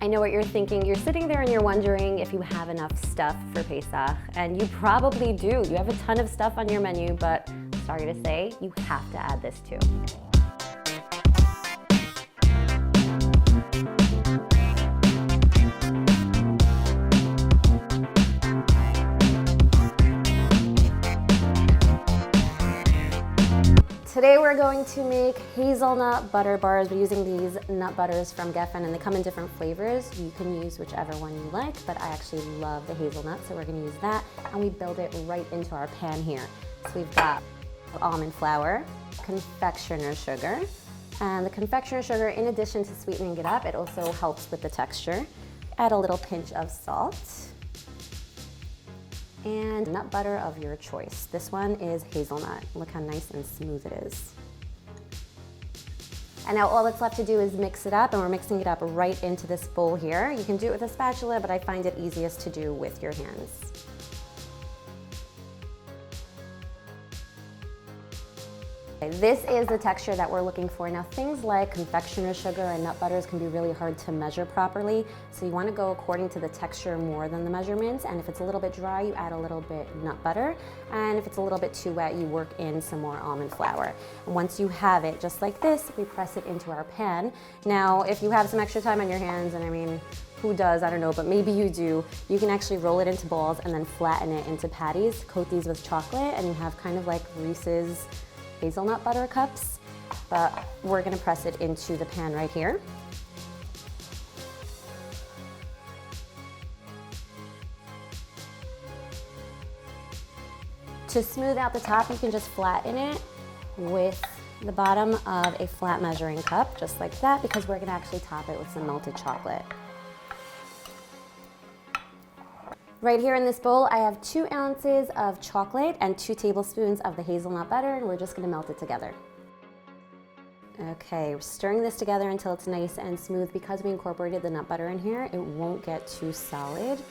I know what you're thinking. You're sitting there and you're wondering if you have enough stuff for Pesach, and you probably do. You have a ton of stuff on your menu, but sorry to say, you have to add this too. Today we're going to make hazelnut butter bars. We're using these nut butters from Gefen, and they come in different flavors. You can use whichever one you like, but I actually love the hazelnut, so we're gonna use that, and we build it right into our pan here. So we've got almond flour, confectioner sugar, and the confectioner sugar, in addition to sweetening it up, it also helps with the texture. Add a little pinch of salt, and nut butter of your choice. This one is hazelnut. Look how nice and smooth it is. And now all that's left to do is mix it up, and we're mixing it up right into this bowl here. You can do it with a spatula, but I find it easiest to do with your hands. This is the texture that we're looking for. Now, things like confectioner sugar and nut butters can be really hard to measure properly, so you want to go according to the texture more than the measurements, and if it's a little bit dry, you add a little bit nut butter, and if it's a little bit too wet, you work in some more almond flour. And once you have it just like this, we press it into our pan. Now, if you have some extra time on your hands, and I mean, who does? I don't know, but maybe you do. You can actually roll it into balls and then flatten it into patties, coat these with chocolate, and you have kind of like Reese's hazelnut butter cups, but we're gonna press it into the pan right here. To smooth out the top, you can just flatten it with the bottom of a flat measuring cup, just like that, because we're gonna actually top it with some melted chocolate. Right here in this bowl, I have 2 ounces of chocolate and 2 tablespoons of the hazelnut butter, and we're just gonna melt it together. Okay, we're stirring this together until it's nice and smooth. Because we incorporated the nut butter in here, it won't get too solid,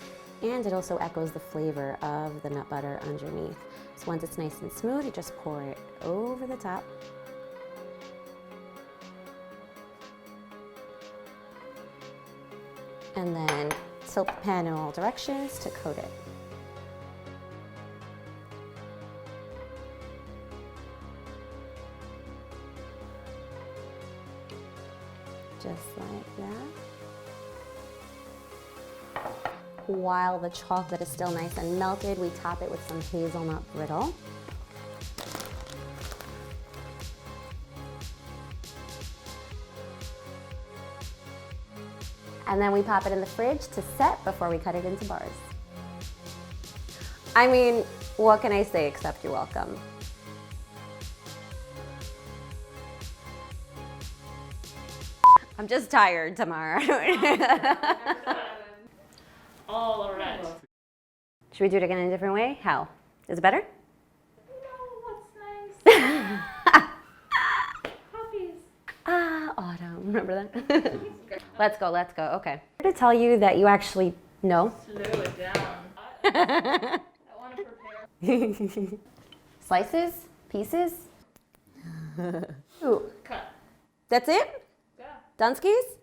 and it also echoes the flavor of the nut butter underneath. So once it's nice and smooth, you just pour it over the top. And then tilt the pan in all directions to coat it. Just like that. While the chocolate is still nice and melted, we top it with some hazelnut brittle. And then we pop it in the fridge to set before we cut it into bars. I mean, what can I say except you're welcome? I'm just tired, Tamara. All right. Should we do it again in a different way? How? Is it better? No, that's nice. Puppies. Ah, autumn. Remember that? Let's go, let's go. Okay. I'm going to tell you that you actually know. Slow it down. I want to prepare. Slices? Pieces? Ooh. Cut. That's it? Yeah. Dunskies?